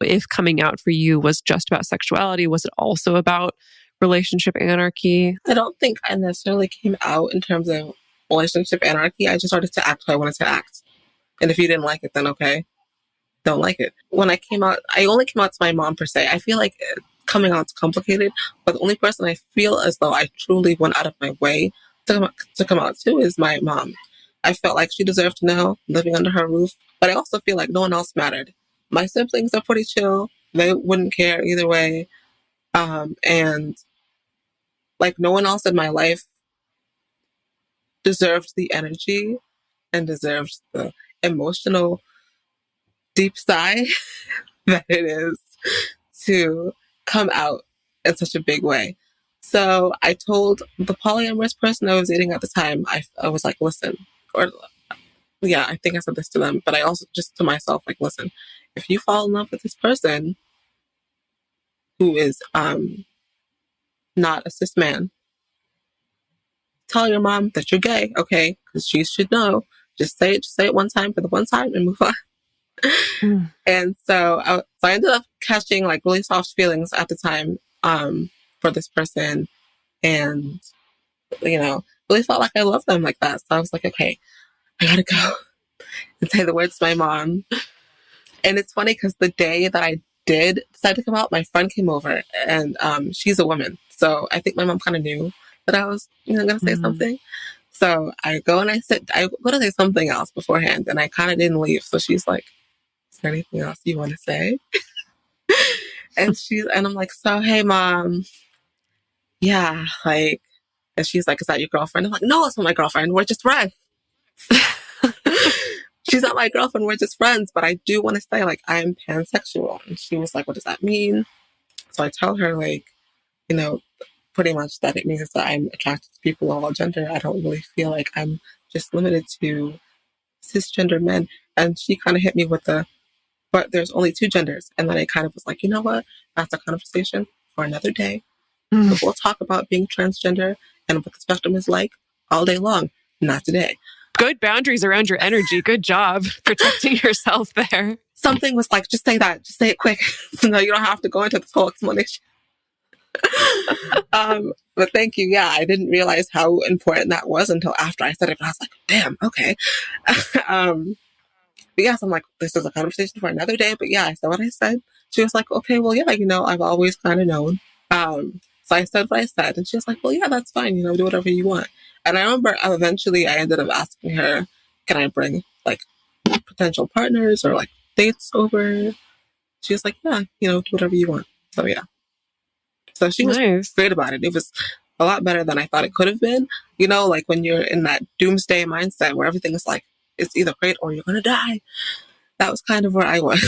If coming out for you was just about sexuality, was it also about relationship anarchy? I don't think I necessarily came out in terms of relationship anarchy. I just started to act how I wanted to act. And if you didn't like it, then okay, don't like it. When I came out, I only came out to my mom per se. I feel like coming out's complicated, but the only person I feel as though I truly went out of my way to come out to is my mom. I felt like she deserved to know, living under her roof, but I also feel like no one else mattered. My siblings are pretty chill. They wouldn't care either way. And like no one else in my life deserved the energy and deserved the emotional deep sigh that it is to come out in such a big way. So I told the polyamorous person I was dating at the time, I was like, listen, or yeah, I think I said this to them, but I also just to myself, like, listen, if you fall in love with this person who is not a cis man, tell your mom that you're gay, okay? Because she should know. Just say it one time for the one time and move on. And so I ended up catching like really soft feelings at the time for this person, and really felt like I loved them like that. So I was like, okay, I gotta go and say the words to my mom. And it's funny because the day that I did decide to come out, my friend came over, and she's a woman, so I think my mom kind of knew that I was gonna say something. So I go and I go to say something else beforehand, and I kind of didn't leave. So she's like, is there anything else you want to say? and I'm like, so hey mom, yeah, like, and she's like, is that your girlfriend? I'm like, no, it's not my girlfriend. We're just friends. She's not my girlfriend. We're just friends. But I do want to say, like, I'm pansexual. And she was like, what does that mean? So I tell her, like, pretty much that it means that I'm attracted to people of all gender. I don't really feel like I'm just limited to cisgender men. And she kind of hit me with but there's only two genders. And then I kind of was like, you know what? That's a conversation for another day. But we'll talk about being transgender and what the spectrum is like all day long. Not today. Good boundaries around your energy. Good job protecting yourself there. Something was like, just say that. Just say it quick. No, you don't have to go into this whole explanation. But thank you. Yeah, I didn't realize how important that was until after I said it. But I was like, damn, okay. But yes, I'm like, this is a conversation for another day. But yeah, I said what I said. She was like, okay, well, yeah, I've always kind of known. So I said what I said. And she was like, well, yeah, that's fine. Do whatever you want. And I remember eventually I ended up asking her, can I bring like potential partners or like dates over? She was like, yeah, do whatever you want. So yeah. So she was great about it. It was a lot better than I thought it could have been. Like when you're in that doomsday mindset where everything is like, it's either great or you're going to die. That was kind of where I was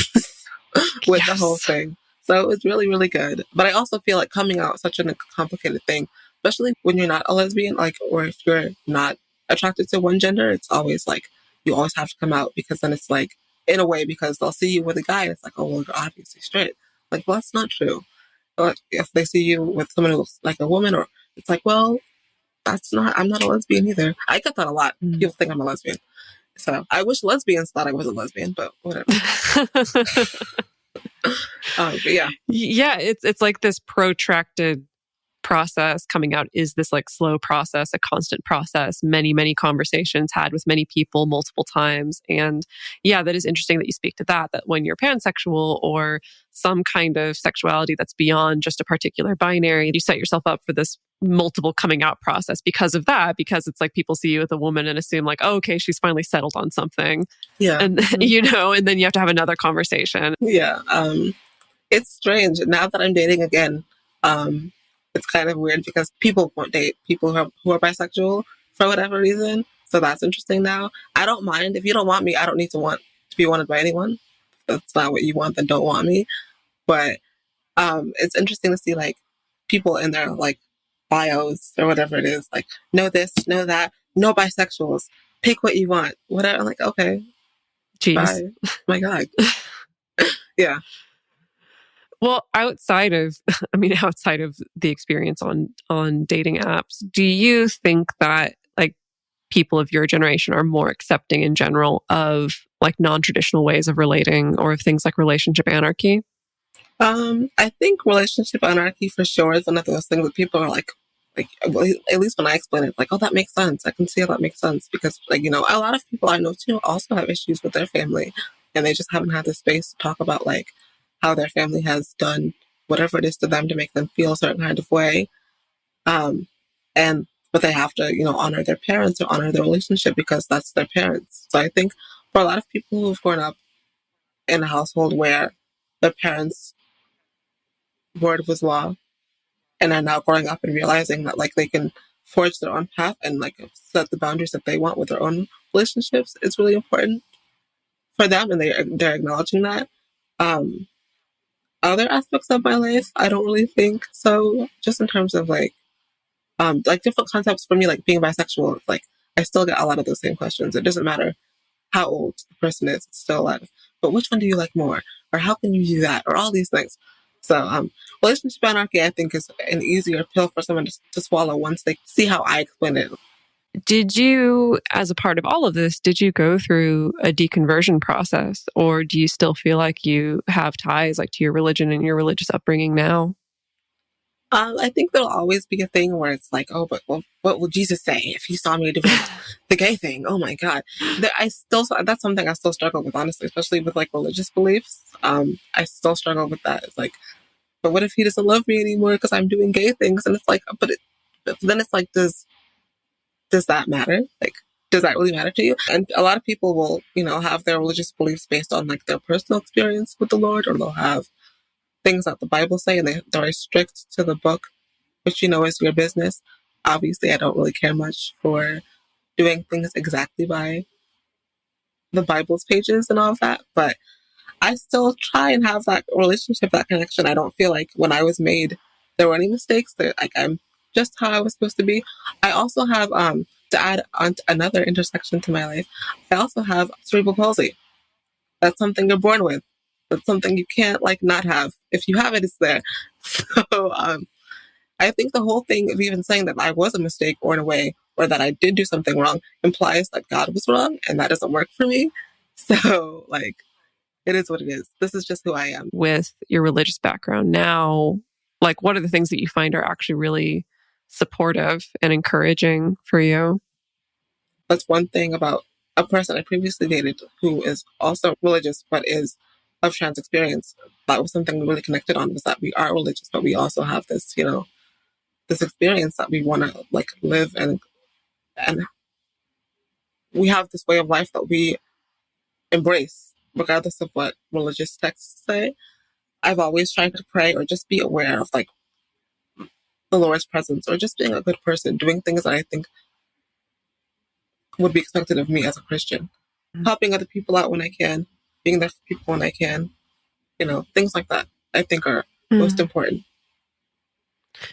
with the whole thing. So it was really, really good. But I also feel like coming out is such a complicated thing, especially when you're not a lesbian, like, or if you're not attracted to one gender, it's always like, you always have to come out because then it's like, in a way, because they'll see you with a guy, it's like, oh, well, you're obviously straight. Like, well, that's not true. Or if they see you with someone who looks like a woman, or it's like, well, I'm not a lesbian either. I get that a lot. People think I'm a lesbian. So I wish lesbians thought I was a lesbian, but whatever. But yeah. Yeah, it's like this protracted process. Coming out is this like slow process, a constant process, many, many conversations had with many people multiple times. And yeah, that is interesting that you speak to that when you're pansexual or some kind of sexuality that's beyond just a particular binary, you set yourself up for this multiple coming out process because of that, because it's like people see you as a woman and assume like, oh, okay, she's finally settled on something. Yeah. And, and then you have to have another conversation. Yeah. It's strange. Now that I'm dating again, it's kind of weird because people won't date people who are bisexual for whatever reason. So that's interesting now. I don't mind. If you don't want me, I don't need to be wanted by anyone. If that's not what you want, then don't want me. But it's interesting to see like people in their like bios or whatever it is, like, know this, know that, no bisexuals, pick what you want, whatever. I'm like, okay, Jeez. bye. Oh my God. Yeah. Well, outside of, outside of the experience on dating apps, do you think that like people of your generation are more accepting in general of like non-traditional ways of relating or of things like relationship anarchy? I think relationship anarchy for sure is one of those things that people are like, well, at least when I explain it, like, oh, that makes sense. I can see how that makes sense because, like, you know, a lot of people I know too also have issues with their family, and they just haven't had the space to talk about like how their family has done whatever it is to them to make them feel a certain kind of way. And but they have to, you know, honor their parents or honor their relationship because that's their parents. So I think for a lot of people who've grown up in a household where their parents' word was law and are now growing up and realizing that like they can forge their own path and like set the boundaries that they want with their own relationships, it's really important for them, and they're acknowledging that. Um, Other aspects of my life, I don't really think so. Just in terms of like different concepts for me, like being bisexual, like I still get a lot of those same questions. It doesn't matter how old the person is, it's still alive. But which one do you like more? Or how can you do that? Or all these things. So relationship anarchy, I think, is an easier pill for someone to swallow once they see how I explain it. Did you, as a part of all of this, did you go through a deconversion process, or do you still feel like you have ties like to your religion and your religious upbringing now? I think there'll always be a thing where it's like, oh, but well, what would Jesus say if he saw me doing the gay thing? Oh my God. That's something I still struggle with, honestly, especially with like religious beliefs. I still struggle with that. It's like, but what if he doesn't love me anymore because I'm doing gay things? And it's like, but then it's like, does that matter? Like, does that really matter to you? And a lot of people will, you know, have their religious beliefs based on like their personal experience with the Lord, or they'll have things that the Bible say, and they're very strict to the book, which, you know, is your business. Obviously, I don't really care much for doing things exactly by the Bible's pages and all of that, but I still try and have that relationship, that connection. I don't feel like when I was made, there were any mistakes. That like I'm just how I was supposed to be. I also have to add on another intersection to my life. I also have cerebral palsy. That's something you're born with. That's something you can't like not have. If you have it, it's there. So I think the whole thing of even saying that I was a mistake or in a way, or that I did do something wrong, implies that God was wrong, and that doesn't work for me. So like, it is what it is. This is just who I am. With your religious background now, like what are the things that you find are actually really supportive and encouraging for you? That's one thing about a person I previously dated who is also religious, but is of trans experience. That was something we really connected on, was that we are religious, but we also have this, you know, this experience that we want to like live, and we have this way of life that we embrace, regardless of what religious texts say. I've always tried to pray or just be aware of like the Lord's presence, or just being a good person, doing things that I think would be expected of me as a Christian. Helping other people out when I can, being there for people when I can, you know, things like that, I think are most important.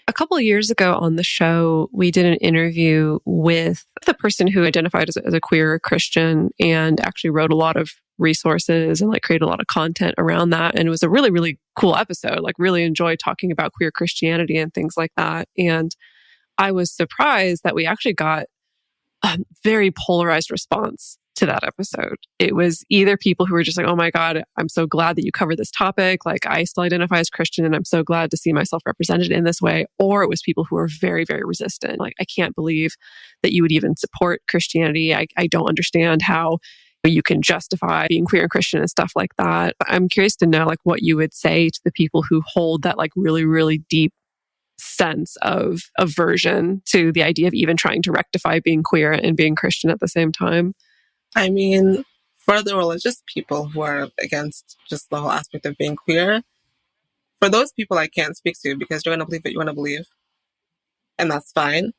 A couple of years ago on the show, we did an interview with the person who identified as a queer Christian and actually wrote a lot of resources and like created a lot of content around that. And it was a really, really cool episode. Like really enjoyed talking about queer Christianity and things like that. And I was surprised that we actually got a very polarized response to that episode. It was either people who were just like, oh my God, I'm so glad that you covered this topic. Like I still identify as Christian and I'm so glad to see myself represented in this way. Or it was people who were very, very resistant. Like, I can't believe that you would even support Christianity. I don't understand how you can justify being queer and Christian and stuff like that. I'm curious to know like what you would say to the people who hold that like really, really deep sense of aversion to the idea of even trying to rectify being queer and being Christian at the same time. I mean, for the religious people who are against just the whole aspect of being queer, for those people I can't speak to, because you're going to believe what you want to believe. And that's fine.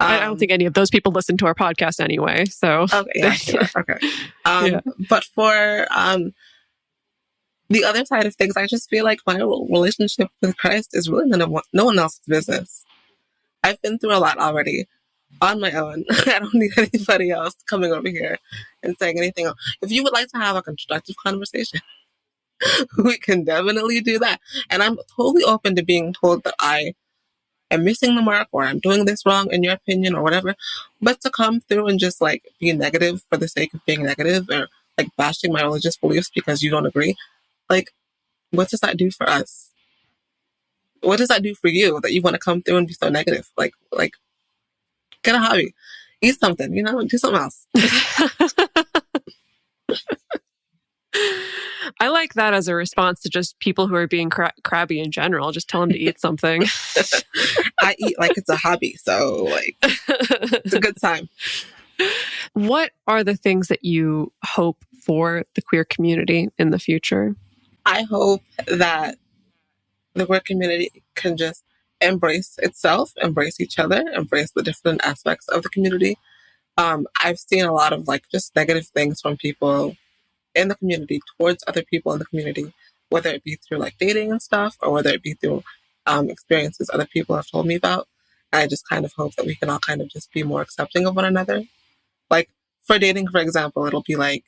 I don't think any of those people listen to our podcast anyway. So okay, yeah, sure. Okay. Yeah. But for the other side of things, I just feel like my relationship with Christ is really no one else's business. I've been through a lot already on my own. I don't need anybody else coming over here and saying anything else. If you would like to have a constructive conversation, we can definitely do that. And I'm totally open to being told that I am missing the mark or I'm doing this wrong in your opinion or whatever. But to come through and just like be negative for the sake of being negative or like bashing my religious beliefs because you don't agree, like, what does that do for us? What does that do for you that you want to come through and be so negative? Like, get a hobby, eat something, do something else. I like that as a response to just people who are being crabby in general. Just tell them to eat something. I eat like it's a hobby. So like, it's a good time. What are the things that you hope for the queer community in the future? I hope that the queer community can just embrace itself, embrace each other, embrace the different aspects of the community. I've seen a lot of like just negative things from people in the community towards other people in the community, whether it be through like dating and stuff, or whether it be through experiences other people have told me about. And I just kind of hope that we can all kind of just be more accepting of one another. Like for dating, for example, it'll be like,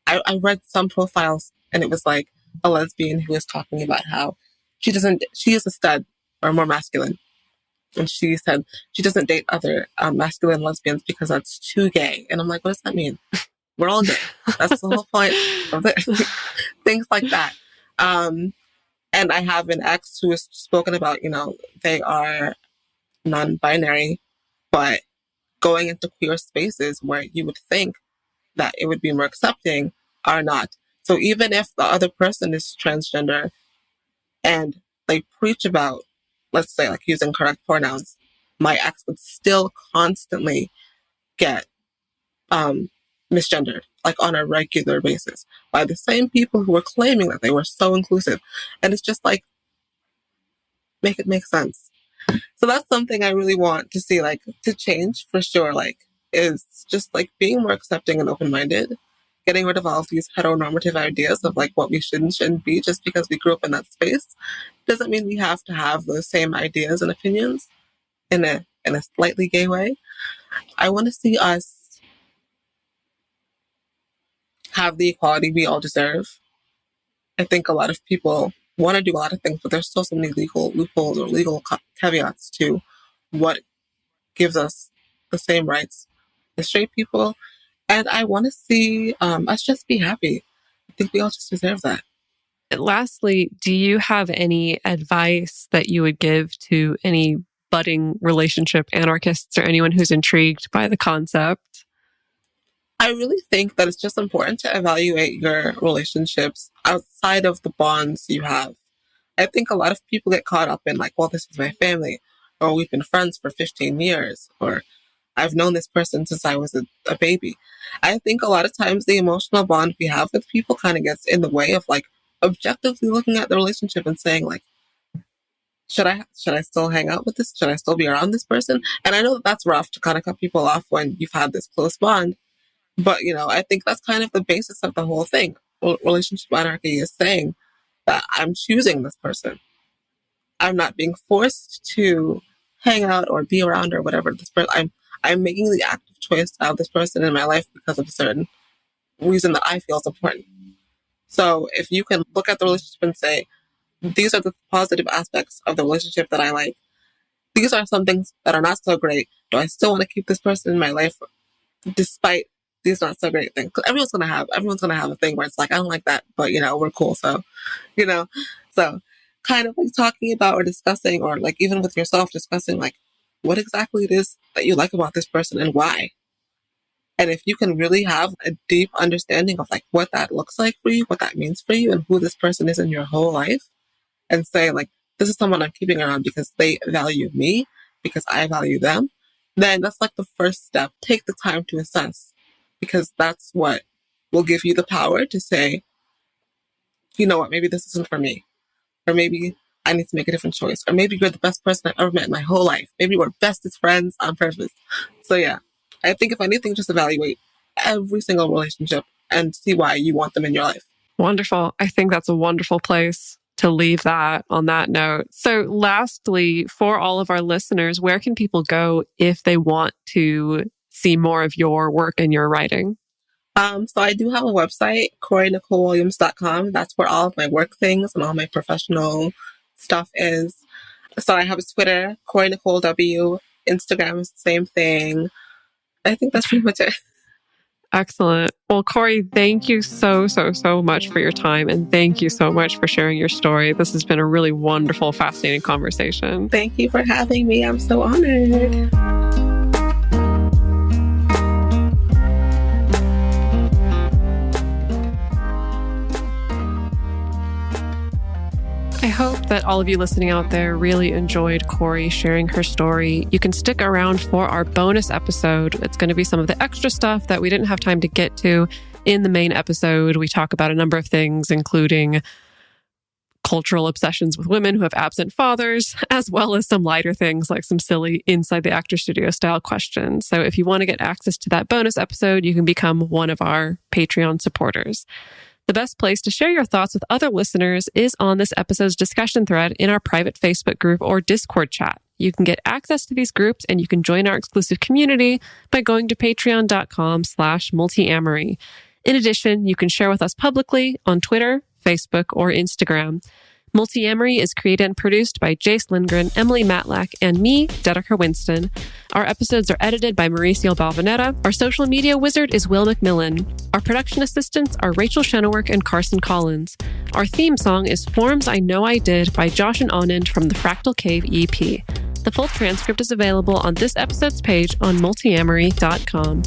I read some profiles and it was like a lesbian who was talking about how she is a stud or more masculine. And she said she doesn't date other masculine lesbians because that's too gay. And I'm like, what does that mean? We're all gay. That's the whole point of it. Things like that. And I have an ex who has spoken about, they are non-binary, but going into queer spaces where you would think that it would be more accepting are not. So even if the other person is transgender and they preach about, let's say, like using correct pronouns, my ex would still constantly get misgendered, like on a regular basis by the same people who were claiming that they were so inclusive. And it's just like, make it make sense. So that's something I really want to see, like, to change for sure, like, is just like being more accepting and open-minded, getting rid of all of these heteronormative ideas of like what we should and shouldn't be just because we grew up in that space. Doesn't mean we have to have those same ideas and opinions in a slightly gay way. I want to see us have the equality we all deserve. I think a lot of people want to do a lot of things, but there's still so many legal loopholes or legal caveats to what gives us the same rights as straight people. And I want to see us just be happy. I think we all just deserve that. Lastly, do you have any advice that you would give to any budding relationship anarchists or anyone who's intrigued by the concept? I really think that it's just important to evaluate your relationships outside of the bonds you have. I think a lot of people get caught up in like, well, this is my family, or we've been friends for 15 years, or I've known this person since I was a baby. I think a lot of times the emotional bond we have with people kind of gets in the way of like objectively looking at the relationship and saying like, should I still hang out with this? Should I still be around this person? And I know that that's rough to kind of cut people off when you've had this close bond. But, I think that's kind of the basis of the whole thing. Relationship anarchy is saying that I'm choosing this person. I'm not being forced to hang out or be around or whatever this person. I'm making the active choice to have this person in my life because of a certain reason that I feel is important. So if you can look at the relationship and say, these are the positive aspects of the relationship that I like. These are some things that are not so great. Do I still want to keep this person in my life despite these not so great things? Because everyone's gonna have a thing where it's like, I don't like that, but we're cool. So, so kind of like talking about or discussing, or like even with yourself discussing like what exactly it is that you like about this person and why. And if you can really have a deep understanding of like what that looks like for you, what that means for you, and who this person is in your whole life, and say like, this is someone I'm keeping around because they value me, because I value them, then that's like the first step. Take the time to assess, because that's what will give you the power to say, you know what, maybe this isn't for me. Or maybe I need to make a different choice. Or maybe you're the best person I've ever met in my whole life. Maybe we're bestest friends on purpose. So yeah, I think if anything, just evaluate every single relationship and see why you want them in your life. Wonderful. I think that's a wonderful place to leave that on that note. So lastly, for all of our listeners, where can people go if they want to see more of your work and your writing? So I do have a website, KoriNicoleWilliams.com. That's where all of my work things and all my professional stuff is. So I have a Twitter, Kori Nicole W. Instagram is the same thing. I think that's pretty much it. Excellent. Well, Kori, thank you so much for your time. And thank you so much for sharing your story. This has been a really wonderful, fascinating conversation. Thank you for having me. I'm so honored. I hope that all of you listening out there really enjoyed Kori sharing her story. You can stick around for our bonus episode. It's going to be some of the extra stuff that we didn't have time to get to in the main episode. We talk about a number of things, including cultural obsessions with women who have absent fathers, as well as some lighter things like some silly Inside the Actor Studio style questions. So if you want to get access to that bonus episode, you can become one of our Patreon supporters. The best place to share your thoughts with other listeners is on this episode's discussion thread in our private Facebook group or Discord chat. You can get access to these groups and you can join our exclusive community by going to patreon.com/multiamory. In addition, you can share with us publicly on Twitter, Facebook, or Instagram. Multiamory is created and produced by Jace Lindgren, Emily Matlack, and me, Dedeker Winston. Our episodes are edited by Mauricio Balvanera. Our social media wizard is Will McMillan. Our production assistants are Rachel Shenowork and Carson Collins. Our theme song is Forms I Know I Did by Josh and Anand from the Fractal Cave EP. The full transcript is available on this episode's page on multiamory.com.